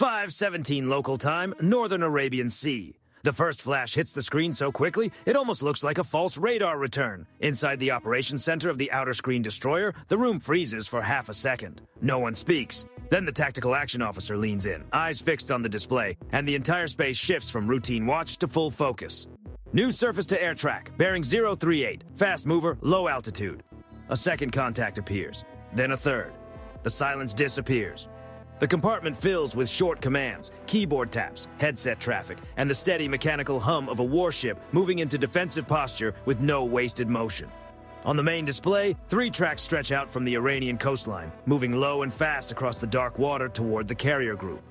5:17 local time, Northern Arabian Sea. The first flash hits the screen so quickly, it almost looks like a false radar return. Inside the operations center of the outer screen destroyer, the room freezes for half a second. No one speaks. Then the tactical action officer leans in, eyes fixed on the display, and the entire space shifts from routine watch to full focus. New surface-to-air track, bearing 038, fast mover, low altitude. A second contact appears, then a third. The silence disappears. The compartment fills with short commands, keyboard taps, headset traffic, and the steady mechanical hum of a warship moving into defensive posture with no wasted motion. On the main display, 3 tracks stretch out from the Iranian coastline, moving low and fast across the dark water toward the carrier group.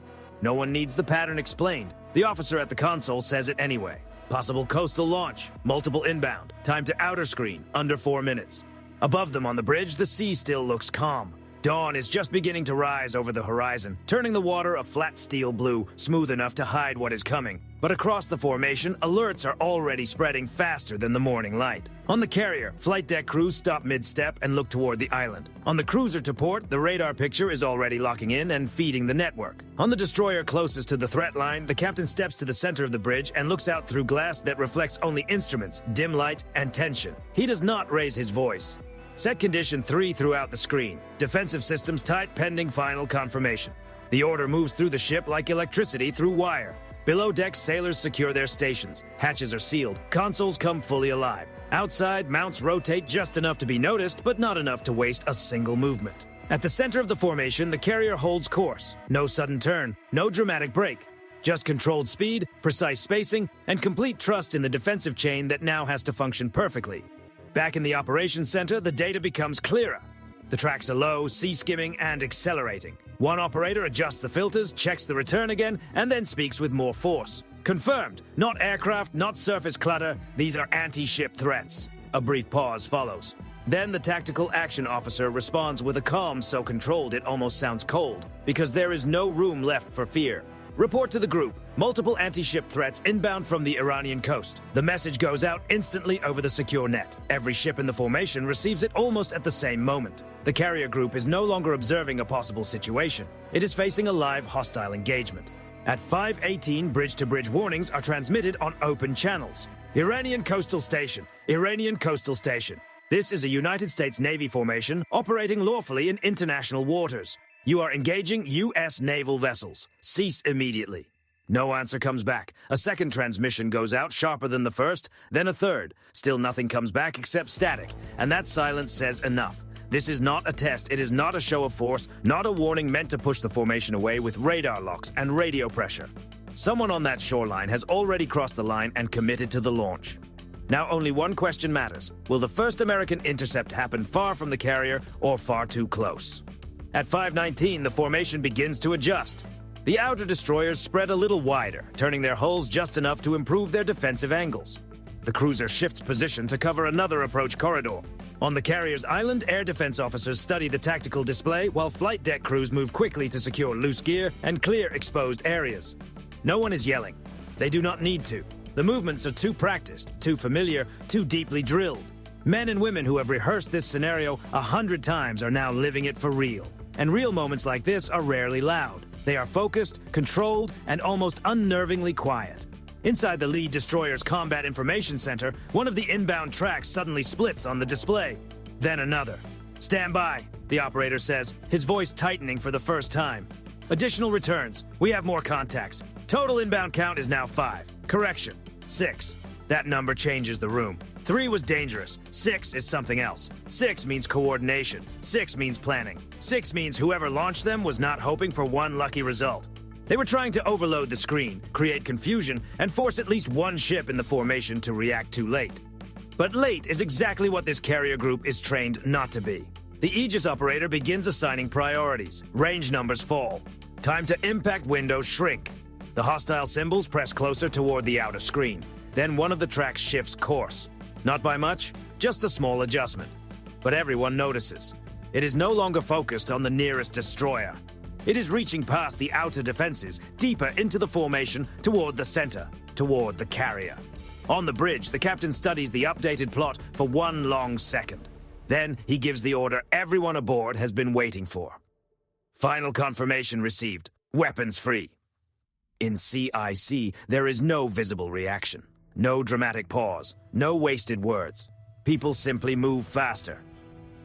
No one needs the pattern explained. The officer at the console says it anyway. Possible coastal launch, multiple inbound, time to outer screen, under 4 minutes. Above them on the bridge, the sea still looks calm. Dawn is just beginning to rise over the horizon, turning the water a flat steel blue, smooth enough to hide what is coming. But across the formation, alerts are already spreading faster than the morning light. On the carrier, flight deck crews stop mid-step and look toward the island. On the cruiser to port, the radar picture is already locking in and feeding the network. On the destroyer closest to the threat line, the captain steps to the center of the bridge and looks out through glass that reflects only instruments, dim light, and tension. He does not raise his voice. Set condition 3 throughout the screen. Defensive systems tight pending final confirmation. The order moves through the ship like electricity through wire. Below deck, sailors secure their stations. Hatches are sealed. Consoles come fully alive. Outside, mounts rotate just enough to be noticed, but not enough to waste a single movement. At the center of the formation, the carrier holds course. No sudden turn, no dramatic break. Just controlled speed, precise spacing, and complete trust in the defensive chain that now has to function perfectly. Back in the operations center, the data becomes clearer. The tracks are low, sea-skimming, and accelerating. One operator adjusts the filters, checks the return again, and then speaks with more force. Confirmed. Not aircraft, not surface clutter. These are anti-ship threats. A brief pause follows. Then the tactical action officer responds with a calm so controlled it almost sounds cold, because there is no room left for fear. Report to the group. Multiple anti-ship threats inbound from the Iranian coast. The message goes out instantly over the secure net. Every ship in the formation receives it almost at the same moment. The carrier group is no longer observing a possible situation. It is facing a live hostile engagement. At 5:18, bridge-to-bridge warnings are transmitted on open channels. Iranian coastal station. Iranian coastal station. This is a United States Navy formation operating lawfully in international waters. You are engaging U.S. naval vessels. Cease immediately. No answer comes back. A second transmission goes out, sharper than the first, then a third. Still nothing comes back except static, and that silence says enough. This is not a test, it is not a show of force, not a warning meant to push the formation away with radar locks and radio pressure. Someone on that shoreline has already crossed the line and committed to the launch. Now only one question matters. Will the first American intercept happen far from the carrier or far too close? At 5:19, the formation begins to adjust. The outer destroyers spread a little wider, turning their hulls just enough to improve their defensive angles. The cruiser shifts position to cover another approach corridor. On the carrier's island, air defense officers study the tactical display while flight deck crews move quickly to secure loose gear and clear exposed areas. No one is yelling. They do not need to. The movements are too practiced, too familiar, too deeply drilled. Men and women who have rehearsed this scenario 100 times are now living it for real. And real moments like this are rarely loud. They are focused, controlled, and almost unnervingly quiet. Inside the lead destroyer's combat information center, one of the inbound tracks suddenly splits on the display. Then another. Stand by, the operator says, his voice tightening for the first time. Additional returns. We have more contacts. Total inbound count is now 5. Correction, 6. That number changes the room. 3 was dangerous. 6 is something else. 6 means coordination. 6 means planning. 6 means whoever launched them was not hoping for one lucky result. They were trying to overload the screen, create confusion, and force at least one ship in the formation to react too late. But late is exactly what this carrier group is trained not to be. The Aegis operator begins assigning priorities. Range numbers fall. Time to impact windows shrink. The hostile symbols press closer toward the outer screen. Then one of the tracks shifts course. Not by much, just a small adjustment. But everyone notices. It is no longer focused on the nearest destroyer. It is reaching past the outer defenses, deeper into the formation, toward the center, toward the carrier. On the bridge, the captain studies the updated plot for one long second. Then he gives the order everyone aboard has been waiting for. Final confirmation received. Weapons free. In CIC, there is no visible reaction. No dramatic pause. No wasted words. People simply move faster.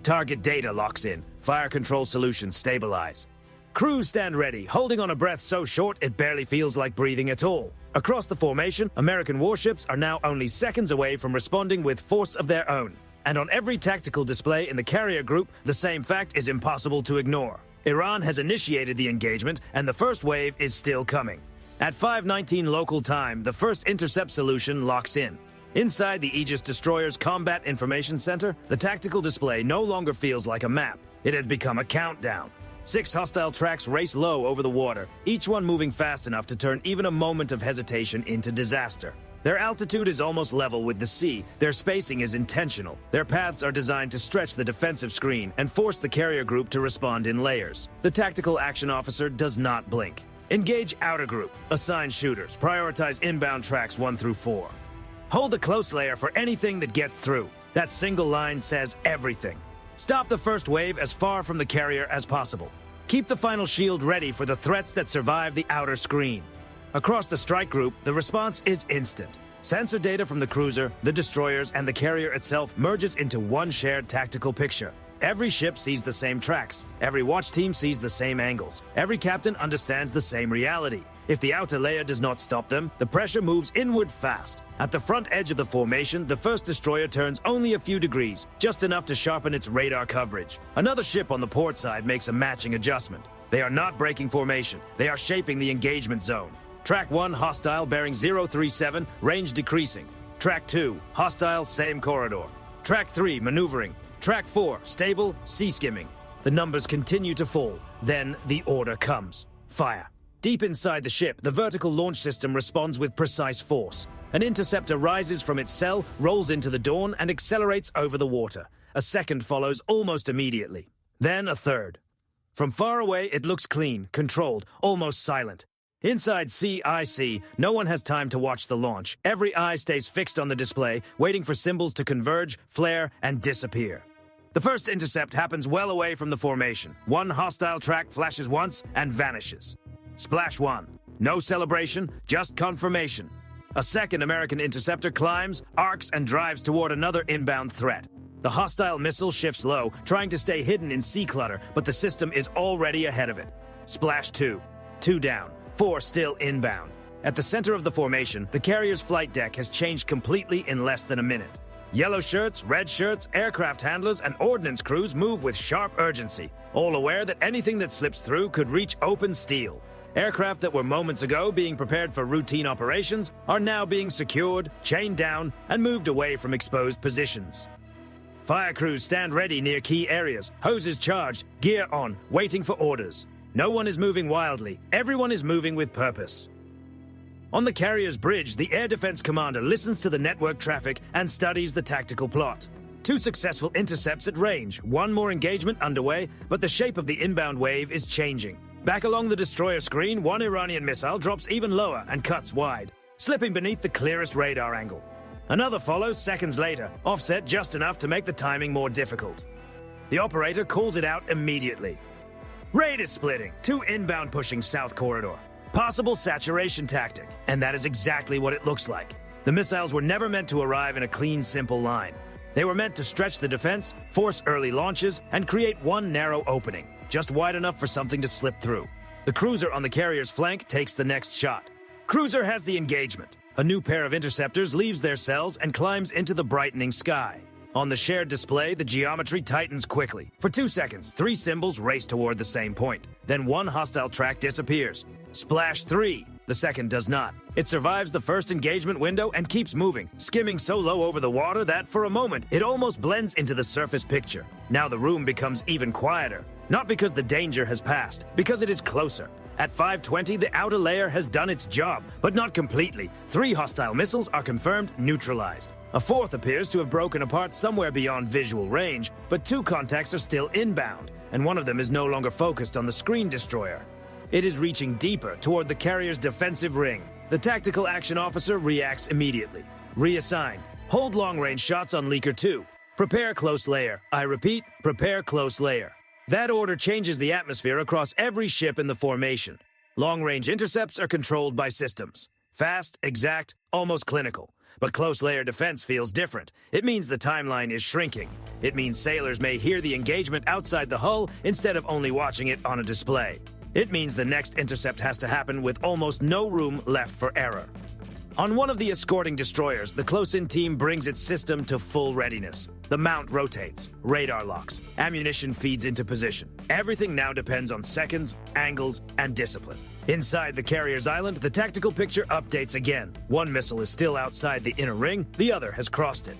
Target data locks in. Fire control solutions stabilize. Crews stand ready, holding on a breath so short it barely feels like breathing at all. Across the formation, American warships are now only seconds away from responding with force of their own. And on every tactical display in the carrier group, the same fact is impossible to ignore. Iran has initiated the engagement, and the first wave is still coming. At 5:19 local time, the first intercept solution locks in. Inside the Aegis Destroyer's Combat Information Center, the tactical display no longer feels like a map. It has become a countdown. 6 hostile tracks race low over the water, each one moving fast enough to turn even a moment of hesitation into disaster. Their altitude is almost level with the sea, their spacing is intentional, their paths are designed to stretch the defensive screen and force the carrier group to respond in layers. The tactical action officer does not blink. Engage outer group, assign shooters, prioritize inbound tracks 1 through 4. Hold the close layer for anything that gets through. That single line says everything. Stop the first wave as far from the carrier as possible. Keep the final shield ready for the threats that survive the outer screen. Across the strike group, the response is instant. Sensor data from the cruiser, the destroyers, and the carrier itself merges into one shared tactical picture. Every ship sees the same tracks. Every watch team sees the same angles. Every captain understands the same reality. If the outer layer does not stop them, the pressure moves inward fast. At the front edge of the formation, the first destroyer turns only a few degrees, just enough to sharpen its radar coverage. Another ship on the port side makes a matching adjustment. They are not breaking formation. They are shaping the engagement zone. Track 1, hostile, bearing 037, range decreasing. Track 2, hostile, same corridor. Track 3, maneuvering. Track 4, stable, sea skimming. The numbers continue to fall. Then the order comes. Fire. Deep inside the ship, the vertical launch system responds with precise force. An interceptor rises from its cell, rolls into the dawn, and accelerates over the water. A second follows almost immediately. Then a third. From far away, it looks clean, controlled, almost silent. Inside CIC, no one has time to watch the launch. Every eye stays fixed on the display, waiting for symbols to converge, flare, and disappear. The first intercept happens well away from the formation. One hostile track flashes once and vanishes. Splash 1. No celebration, just confirmation. A second American interceptor climbs, arcs, and drives toward another inbound threat. The hostile missile shifts low, trying to stay hidden in sea clutter, but the system is already ahead of it. Splash 2. 2 down. 4 still inbound. At the center of the formation, the carrier's flight deck has changed completely in less than a minute. Yellow shirts, red shirts, aircraft handlers, and ordnance crews move with sharp urgency, all aware that anything that slips through could reach open steel. Aircraft that were moments ago being prepared for routine operations are now being secured, chained down, and moved away from exposed positions. Fire crews stand ready near key areas, hoses charged, gear on, waiting for orders. No one is moving wildly. Everyone is moving with purpose. On the carrier's bridge, the Air Defense Commander listens to the network traffic and studies the tactical plot. 2 successful intercepts at range, 1 more engagement underway, but the shape of the inbound wave is changing. Back along the destroyer screen, 1 Iranian missile drops even lower and cuts wide, slipping beneath the clearest radar angle. Another follows seconds later, offset just enough to make the timing more difficult. The operator calls it out immediately. Raid is splitting, 2 inbound pushing south corridor. Possible saturation tactic, and that is exactly what it looks like. The missiles were never meant to arrive in a clean, simple line. They were meant to stretch the defense, force early launches, and create one narrow opening, just wide enough for something to slip through. The cruiser on the carrier's flank takes the next shot. Cruiser has the engagement. A new pair of interceptors leaves their cells and climbs into the brightening sky. On the shared display, the geometry tightens quickly. For 2 seconds, 3 symbols race toward the same point. Then 1 hostile track disappears. Splash 3. The second does not. It survives the first engagement window and keeps moving, skimming so low over the water that, for a moment, it almost blends into the surface picture. Now the room becomes even quieter. Not because the danger has passed, because it is closer. At 5:20, the outer layer has done its job, but not completely. 3 hostile missiles are confirmed neutralized. A 4th appears to have broken apart somewhere beyond visual range, but 2 contacts are still inbound, and one of them is no longer focused on the screen destroyer. It is reaching deeper toward the carrier's defensive ring. The tactical action officer reacts immediately. Reassign. Hold long-range shots on Leaker 2. Prepare close layer. I repeat, prepare close layer. That order changes the atmosphere across every ship in the formation. Long-range intercepts are controlled by systems. Fast, exact, almost clinical. But close-layer defense feels different. It means the timeline is shrinking. It means sailors may hear the engagement outside the hull instead of only watching it on a display. It means the next intercept has to happen with almost no room left for error. On one of the escorting destroyers, the close-in team brings its system to full readiness. The mount rotates, radar locks, ammunition feeds into position. Everything now depends on seconds, angles, and discipline. Inside the carrier's island, the tactical picture updates again. One missile is still outside the inner ring, the other has crossed it.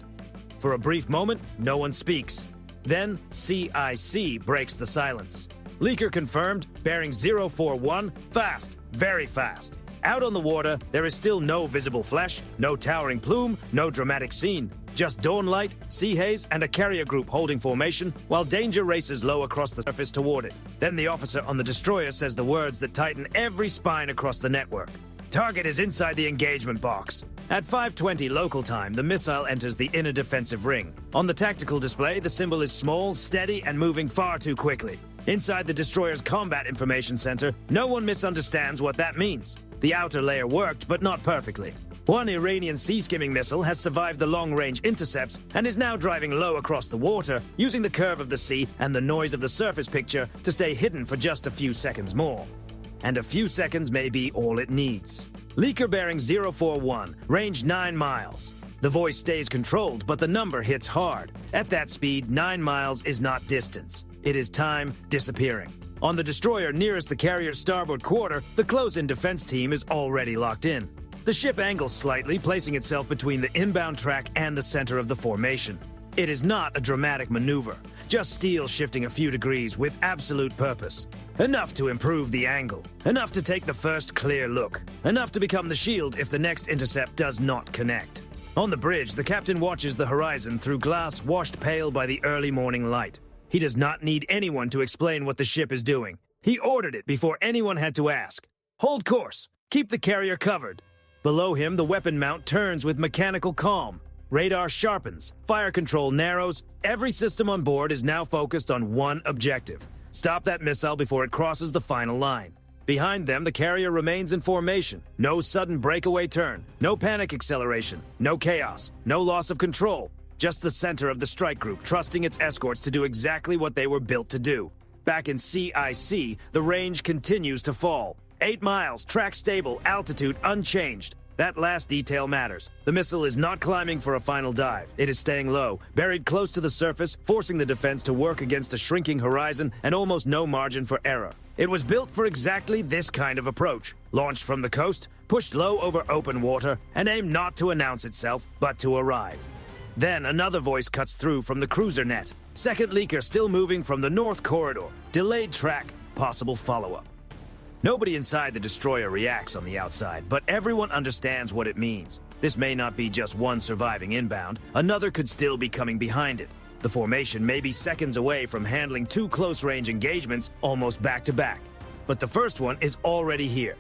For a brief moment, no one speaks. Then, CIC breaks the silence. Leaker confirmed, bearing 041, fast, very fast. Out on the water, there is still no visible flesh, no towering plume, no dramatic scene. Just dawn light, sea haze, and a carrier group holding formation, while danger races low across the surface toward it. Then the officer on the destroyer says the words that tighten every spine across the network. Target is inside the engagement box. At 5:20 local time, the missile enters the inner defensive ring. On the tactical display, the symbol is small, steady, and moving far too quickly. Inside the destroyer's combat information center, no one misunderstands what that means. The outer layer worked, but not perfectly. One Iranian sea-skimming missile has survived the long-range intercepts and is now driving low across the water, using the curve of the sea and the noise of the surface picture to stay hidden for just a few seconds more. And a few seconds may be all it needs. Leaker bearing 041, range 9 miles. The voice stays controlled, but the number hits hard. At that speed, 9 miles is not distance. It is time disappearing. On the destroyer nearest the carrier's starboard quarter, the close-in defense team is already locked in. The ship angles slightly, placing itself between the inbound track and the center of the formation. It is not a dramatic maneuver, just steel shifting a few degrees with absolute purpose. Enough to improve the angle, enough to take the first clear look, enough to become the shield if the next intercept does not connect. On the bridge, the captain watches the horizon through glass washed pale by the early morning light. He does not need anyone to explain what the ship is doing. He ordered it before anyone had to ask. Hold course. Keep the carrier covered. Below him, the weapon mount turns with mechanical calm. Radar sharpens, fire control narrows. Every system on board is now focused on one objective. Stop that missile before it crosses the final line. Behind them, the carrier remains in formation. No sudden breakaway turn, no panic acceleration, no chaos, no loss of control. Just the center of the strike group, trusting its escorts to do exactly what they were built to do. Back in CIC, the range continues to fall. 8 miles, track stable, altitude unchanged. That last detail matters. The missile is not climbing for a final dive. It is staying low, buried close to the surface, forcing the defense to work against a shrinking horizon and almost no margin for error. It was built for exactly this kind of approach. Launched from the coast, pushed low over open water, and aimed not to announce itself, but to arrive. Then another voice cuts through from the cruiser net. Second leaker still moving from the north corridor. Delayed track, possible follow-up. Nobody inside the destroyer reacts on the outside, but everyone understands what it means. This may not be just one surviving inbound. Another could still be coming behind it. The formation may be seconds away from handling 2 close-range engagements almost back-to-back. But the first one is already here.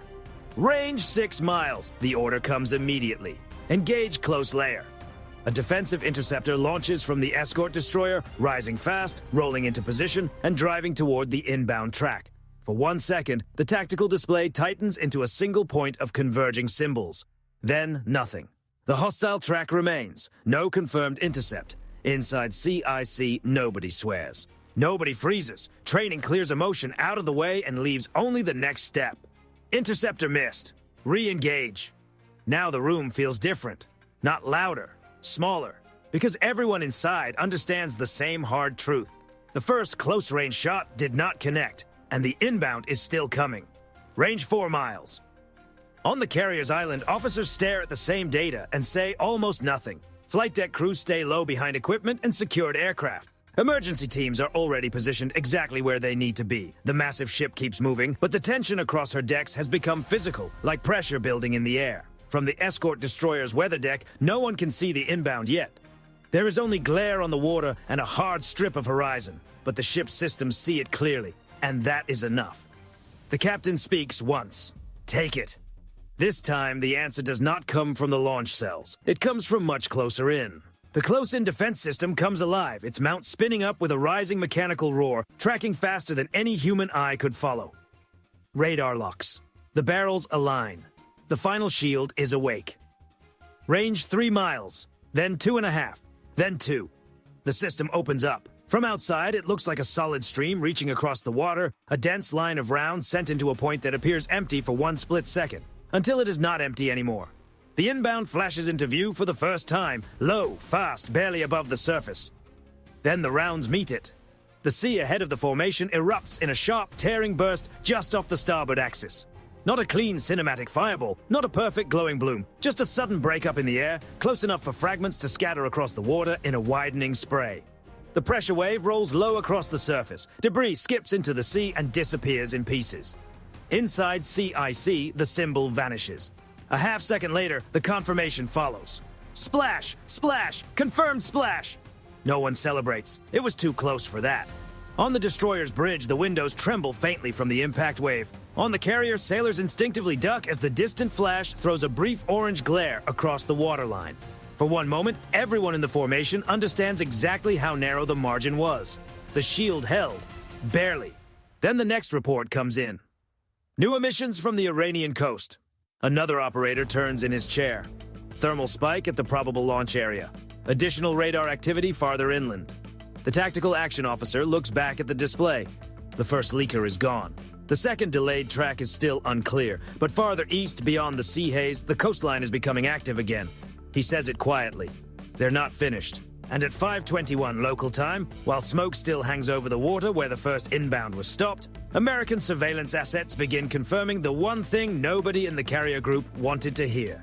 Range 6 miles. The order comes immediately. Engage close layer. A defensive interceptor launches from the escort destroyer, rising fast, rolling into position, and driving toward the inbound track. For 1 second, the tactical display tightens into a single point of converging symbols. Then, nothing. The hostile track remains. No confirmed intercept. Inside CIC, nobody swears. Nobody freezes. Training clears emotion out of the way and leaves only the next step. Interceptor missed. Re-engage. Now the room feels different. Not louder, smaller. Because everyone inside understands the same hard truth. The first close-range shot did not connect. And the inbound is still coming. Range 4 miles. On the carrier's island, officers stare at the same data and say almost nothing. Flight deck crews stay low behind equipment and secured aircraft. Emergency teams are already positioned exactly where they need to be. The massive ship keeps moving, but the tension across her decks has become physical, like pressure building in the air. From the escort destroyer's weather deck, no one can see the inbound yet. There is only glare on the water and a hard strip of horizon, but the ship's systems see it clearly. And that is enough. The captain speaks once. Take it. This time, the answer does not come from the launch cells. It comes from much closer in. The close-in defense system comes alive, its mount spinning up with a rising mechanical roar, tracking faster than any human eye could follow. Radar locks. The barrels align. The final shield is awake. Range 3 miles, then 2.5, then 2. The system opens up. From outside, it looks like a solid stream reaching across the water, a dense line of rounds sent into a point that appears empty for one split second, until it is not empty anymore. The inbound flashes into view for the first time, low, fast, barely above the surface. Then the rounds meet it. The sea ahead of the formation erupts in a sharp, tearing burst just off the starboard axis. Not a clean cinematic fireball, not a perfect glowing bloom, just a sudden breakup in the air, close enough for fragments to scatter across the water in a widening spray. The pressure wave rolls low across the surface, debris skips into the sea and disappears in pieces. Inside CIC, the symbol vanishes. A half second later, the confirmation follows. Splash! Splash! Confirmed splash! No one celebrates. It was too close for that. On the destroyer's bridge, the windows tremble faintly from the impact wave. On the carrier, sailors instinctively duck as the distant flash throws a brief orange glare across the waterline. For one moment, everyone in the formation understands exactly how narrow the margin was. The shield held. Barely. Then the next report comes in. New emissions from the Iranian coast. Another operator turns in his chair. Thermal spike at the probable launch area. Additional radar activity farther inland. The tactical action officer looks back at the display. The first leaker is gone. The second delayed track is still unclear, but farther east beyond the sea haze, the coastline is becoming active again. He says it quietly. They're not finished. And at 5:21 local time, while smoke still hangs over the water where the first inbound was stopped, American surveillance assets begin confirming the one thing nobody in the carrier group wanted to hear.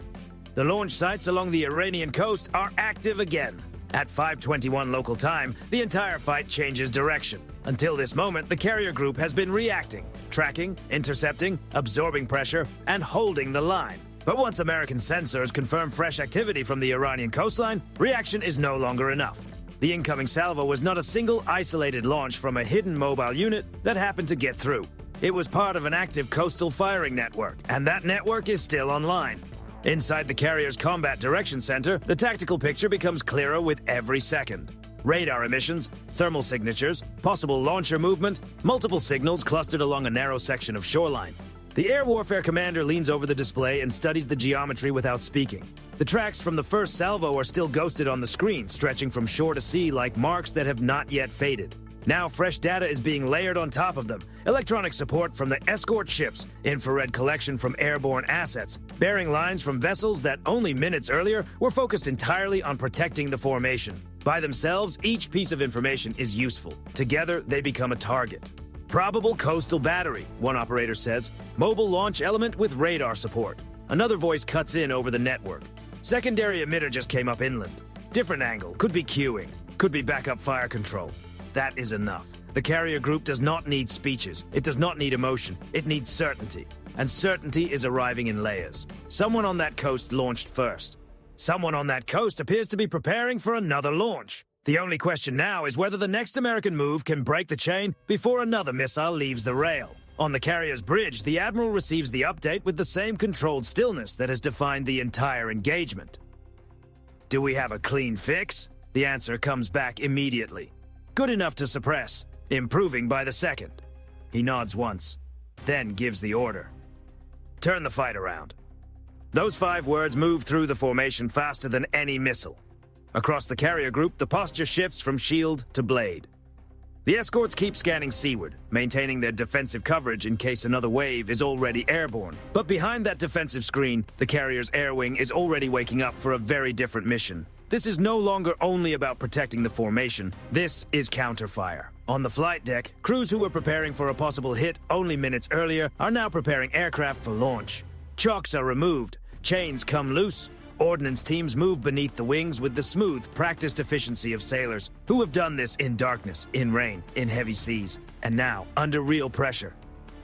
The launch sites along the Iranian coast are active again. At 5:21 local time, the entire fight changes direction. Until this moment, the carrier group has been reacting, tracking, intercepting, absorbing pressure, and holding the line. But once American sensors confirm fresh activity from the Iranian coastline, reaction is no longer enough. The incoming salvo was not a single isolated launch from a hidden mobile unit that happened to get through. It was part of an active coastal firing network, and that network is still online. Inside the carrier's Combat Direction Center, the tactical picture becomes clearer with every second. Radar emissions, thermal signatures, possible launcher movement, multiple signals clustered along a narrow section of shoreline. The Air Warfare Commander leans over the display and studies the geometry without speaking. The tracks from the first salvo are still ghosted on the screen, stretching from shore to sea like marks that have not yet faded. Now fresh data is being layered on top of them. Electronic support from the escort ships, infrared collection from airborne assets, bearing lines from vessels that only minutes earlier were focused entirely on protecting the formation. By themselves, each piece of information is useful. Together, they become a target. Probable coastal battery, one operator says. Mobile launch element with radar support. Another voice cuts in over the network. Secondary emitter just came up inland. Different angle, could be queuing, could be backup fire control. That is enough. The carrier group does not need speeches. It does not need emotion. It needs certainty. And certainty is arriving in layers. Someone on that coast launched first. Someone on that coast appears to be preparing for another launch. The only question now is whether the next American move can break the chain before another missile leaves the rail. On the carrier's bridge, the Admiral receives the update with the same controlled stillness that has defined the entire engagement. Do we have a clean fix? The answer comes back immediately. Good enough to suppress, improving by the second. He nods once, then gives the order. Turn the fight around. Those 5 words move through the formation faster than any missile. Across the carrier group, the posture shifts from shield to blade. The escorts keep scanning seaward, maintaining their defensive coverage in case another wave is already airborne. But behind that defensive screen, the carrier's air wing is already waking up for a very different mission. This is no longer only about protecting the formation. This is counterfire. On the flight deck, crews who were preparing for a possible hit only minutes earlier are now preparing aircraft for launch. Chocks are removed, chains come loose. Ordnance teams move beneath the wings with the smooth, practiced efficiency of sailors who have done this in darkness, in rain, in heavy seas, and now under real pressure.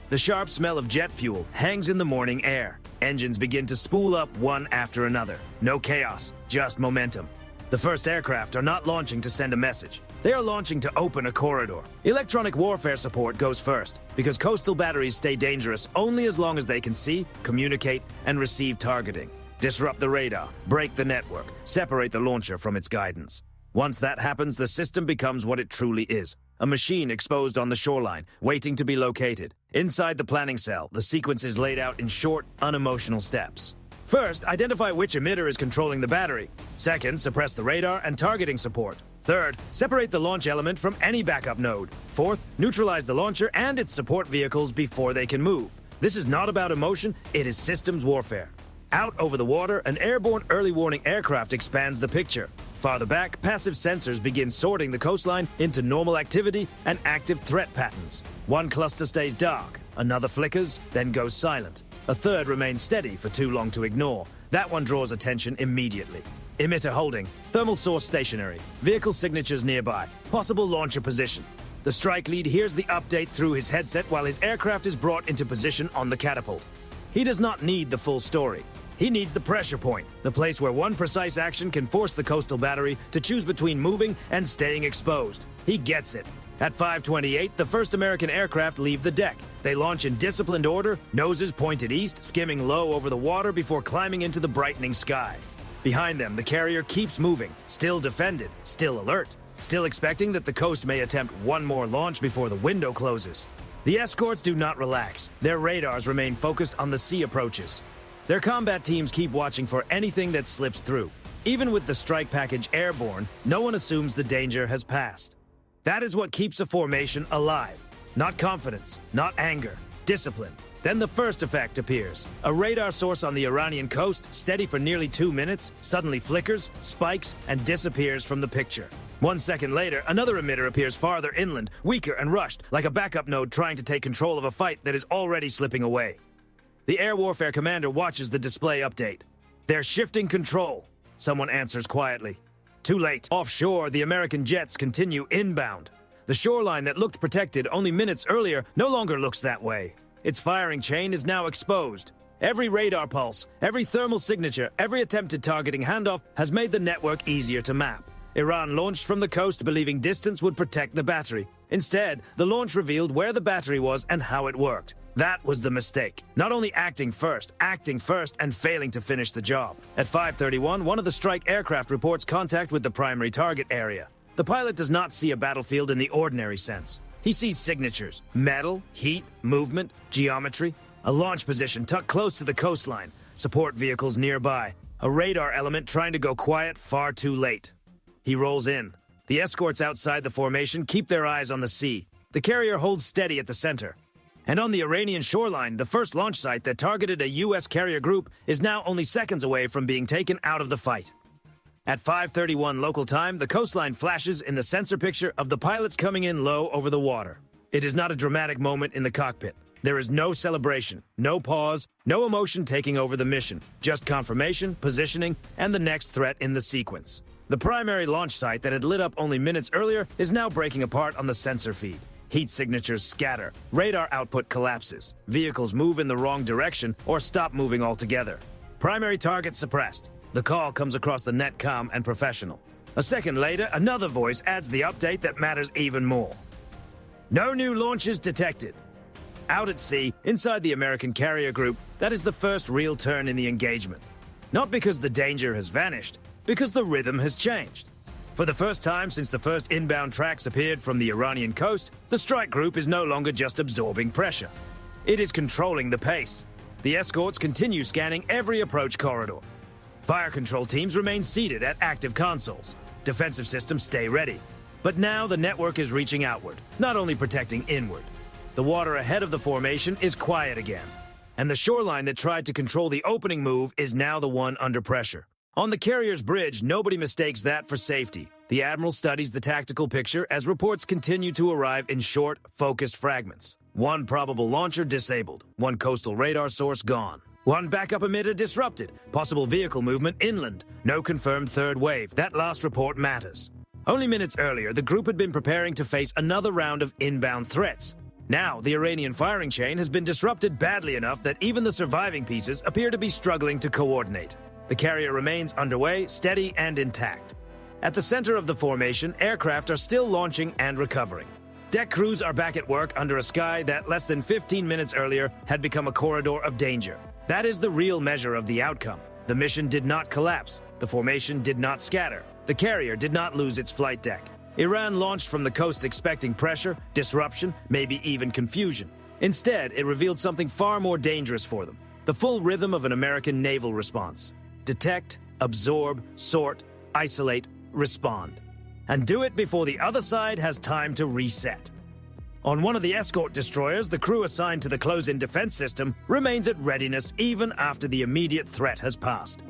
The sharp smell of jet fuel hangs in the morning air. Engines begin to spool up one after another. No chaos, just momentum. The first aircraft are not launching to send a message. They are launching to open a corridor. Electronic warfare support goes first, because coastal batteries stay dangerous only as long as they can see, communicate, and receive targeting. Disrupt the radar, break the network, separate the launcher from its guidance. Once that happens, the system becomes what it truly is, a machine exposed on the shoreline, waiting to be located. Inside the planning cell, the sequence is laid out in short, unemotional steps. First, identify which emitter is controlling the battery. Second, suppress the radar and targeting support. Third, separate the launch element from any backup node. Fourth, neutralize the launcher and its support vehicles before they can move. This is not about emotion, it is systems warfare. Out over the water, an airborne early warning aircraft expands the picture. Farther back, passive sensors begin sorting the coastline into normal activity and active threat patterns. One cluster stays dark, another flickers, then goes silent. A third remains steady for too long to ignore. That one draws attention immediately. Emitter holding, thermal source stationary, vehicle signatures nearby, possible launcher position. The strike lead hears the update through his headset while his aircraft is brought into position on the catapult. He does not need the full story. He needs the pressure point, the place where one precise action can force the coastal battery to choose between moving and staying exposed. He gets it. At 5:28, the first American aircraft leave the deck. They launch in disciplined order, noses pointed east, skimming low over the water before climbing into the brightening sky. Behind them, the carrier keeps moving, still defended, still alert, still expecting that the coast may attempt one more launch before the window closes. The escorts do not relax. Their radars remain focused on the sea approaches. Their combat teams keep watching for anything that slips through. Even with the strike package airborne, no one assumes the danger has passed. That is what keeps a formation alive. Not confidence, not anger, discipline. Then the first effect appears. A radar source on the Iranian coast, steady for nearly 2 minutes, suddenly flickers, spikes, and disappears from the picture. 1 second later, another emitter appears farther inland, weaker and rushed, like a backup node trying to take control of a fight that is already slipping away. The air warfare commander watches the display update. They're shifting control. Someone answers quietly. Too late. Offshore, the American jets continue inbound. The shoreline that looked protected only minutes earlier no longer looks that way. Its firing chain is now exposed. Every radar pulse, every thermal signature, every attempted targeting handoff has made the network easier to map. Iran launched from the coast believing distance would protect the battery. Instead, the launch revealed where the battery was and how it worked. That was the mistake. Not only acting first, and failing to finish the job. At 5:31, one of the strike aircraft reports contact with the primary target area. The pilot does not see a battlefield in the ordinary sense. He sees signatures, metal, heat, movement, geometry, a launch position tucked close to the coastline, support vehicles nearby, a radar element trying to go quiet far too late. He rolls in. The escorts outside the formation keep their eyes on the sea. The carrier holds steady at the center. And on the Iranian shoreline, the first launch site that targeted a U.S. carrier group is now only seconds away from being taken out of the fight. At 5:31 local time, the coastline flashes in the sensor picture of the pilots coming in low over the water. It is not a dramatic moment in the cockpit. There is no celebration, no pause, no emotion taking over the mission, just confirmation, positioning, and the next threat in the sequence. The primary launch site that had lit up only minutes earlier is now breaking apart on the sensor feed. Heat signatures scatter, radar output collapses, vehicles move in the wrong direction or stop moving altogether. Primary target suppressed. The call comes across the netcom and professional. A second later, another voice adds the update that matters even more. No new launches detected. Out at sea, inside the American carrier group, that is the first real turn in the engagement. Not because the danger has vanished, because the rhythm has changed. For the first time since the first inbound tracks appeared from the Iranian coast, the strike group is no longer just absorbing pressure. It is controlling the pace. The escorts continue scanning every approach corridor. Fire control teams remain seated at active consoles. Defensive systems stay ready. But now the network is reaching outward, not only protecting inward. The water ahead of the formation is quiet again. And the shoreline that tried to control the opening move is now the one under pressure. On the carrier's bridge, nobody mistakes that for safety. The Admiral studies the tactical picture as reports continue to arrive in short, focused fragments. One probable launcher disabled, one coastal radar source gone. One backup emitter disrupted, possible vehicle movement inland, no confirmed third wave. That last report matters. Only minutes earlier, the group had been preparing to face another round of inbound threats. Now, the Iranian firing chain has been disrupted badly enough that even the surviving pieces appear to be struggling to coordinate. The carrier remains underway, steady and intact. At the center of the formation, aircraft are still launching and recovering. Deck crews are back at work under a sky that, less than 15 minutes earlier, had become a corridor of danger. That is the real measure of the outcome. The mission did not collapse. The formation did not scatter. The carrier did not lose its flight deck. Iran launched from the coast expecting pressure, disruption, maybe even confusion. Instead, it revealed something far more dangerous for them: the full rhythm of an American naval response. Detect, absorb, sort, isolate, respond. And do it before the other side has time to reset. On one of the escort destroyers, the crew assigned to the close-in defense system remains at readiness even after the immediate threat has passed.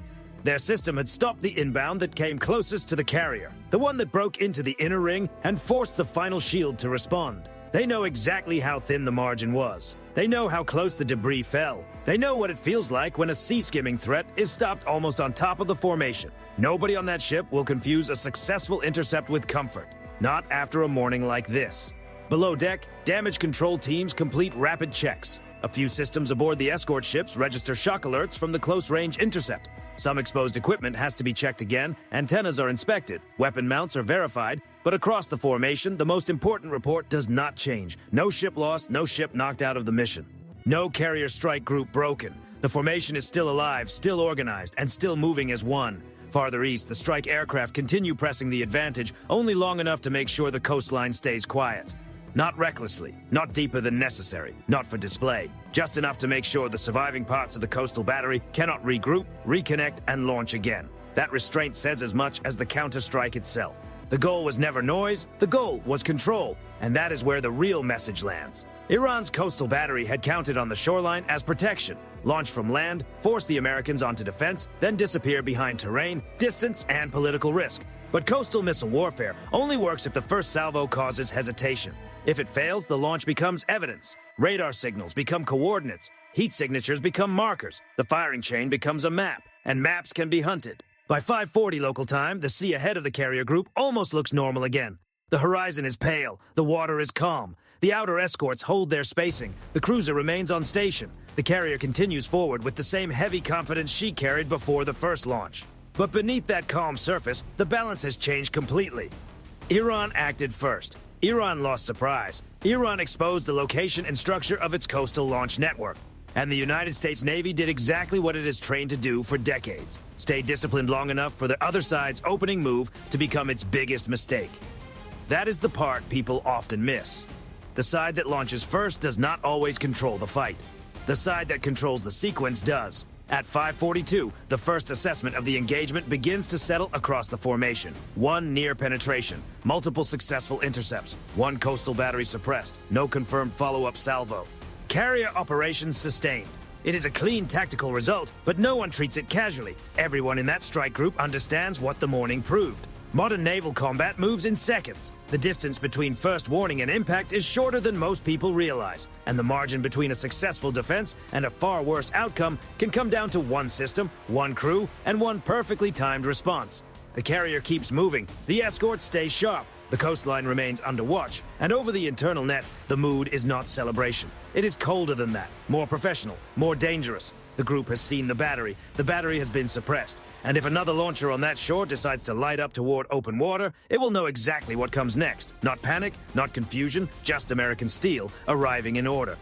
Their system had stopped the inbound that came closest to the carrier, the one that broke into the inner ring and forced the final shield to respond. They know exactly how thin the margin was. They know how close the debris fell. They know what it feels like when a sea-skimming threat is stopped almost on top of the formation. Nobody on that ship will confuse a successful intercept with comfort. Not after a morning like this. Below deck, damage control teams complete rapid checks. A few systems aboard the escort ships register shock alerts from the close-range intercept. Some exposed equipment has to be checked again, antennas are inspected, weapon mounts are verified, but across the formation, the most important report does not change. No ship lost, no ship knocked out of the mission. No carrier strike group broken. The formation is still alive, still organized, and still moving as one. Farther east, the strike aircraft continue pressing the advantage, only long enough to make sure the coastline stays quiet. Not recklessly, not deeper than necessary, not for display. Just enough to make sure the surviving parts of the coastal battery cannot regroup, reconnect, and launch again. That restraint says as much as the counter-strike itself. The goal was never noise, the goal was control, and that is where the real message lands. Iran's coastal battery had counted on the shoreline as protection, launch from land, force the Americans onto defense, then disappear behind terrain, distance, and political risk. But coastal missile warfare only works if the first salvo causes hesitation. If it fails, the launch becomes evidence. Radar signals become coordinates. Heat signatures become markers. The firing chain becomes a map, and maps can be hunted. By 5:40 local time, the sea ahead of the carrier group almost looks normal again. The horizon is pale. The water is calm. The outer escorts hold their spacing. The cruiser remains on station. The carrier continues forward with the same heavy confidence she carried before the first launch. But beneath that calm surface, the balance has changed completely. Iran acted first. Iran lost surprise. Iran exposed the location and structure of its coastal launch network. And the United States Navy did exactly what it is trained to do for decades. Stay disciplined long enough for the other side's opening move to become its biggest mistake. That is the part people often miss. The side that launches first does not always control the fight. The side that controls the sequence does. At 5:42, the first assessment of the engagement begins to settle across the formation. One near penetration, multiple successful intercepts, one coastal battery suppressed, no confirmed follow-up salvo. Carrier operations sustained. It is a clean tactical result, but no one treats it casually. Everyone in that strike group understands what the morning proved. Modern naval combat moves in seconds. The distance between first warning and impact is shorter than most people realize, and the margin between a successful defense and a far worse outcome can come down to one system, one crew, and one perfectly timed response. The carrier keeps moving, the escort stays sharp, the coastline remains under watch, and over the internal net, the mood is not celebration. It is colder than that, more professional, more dangerous. The group has seen the battery has been suppressed, and if another launcher on that shore decides to light up toward open water, it will know exactly what comes next. Not panic, not confusion, just American steel arriving in order.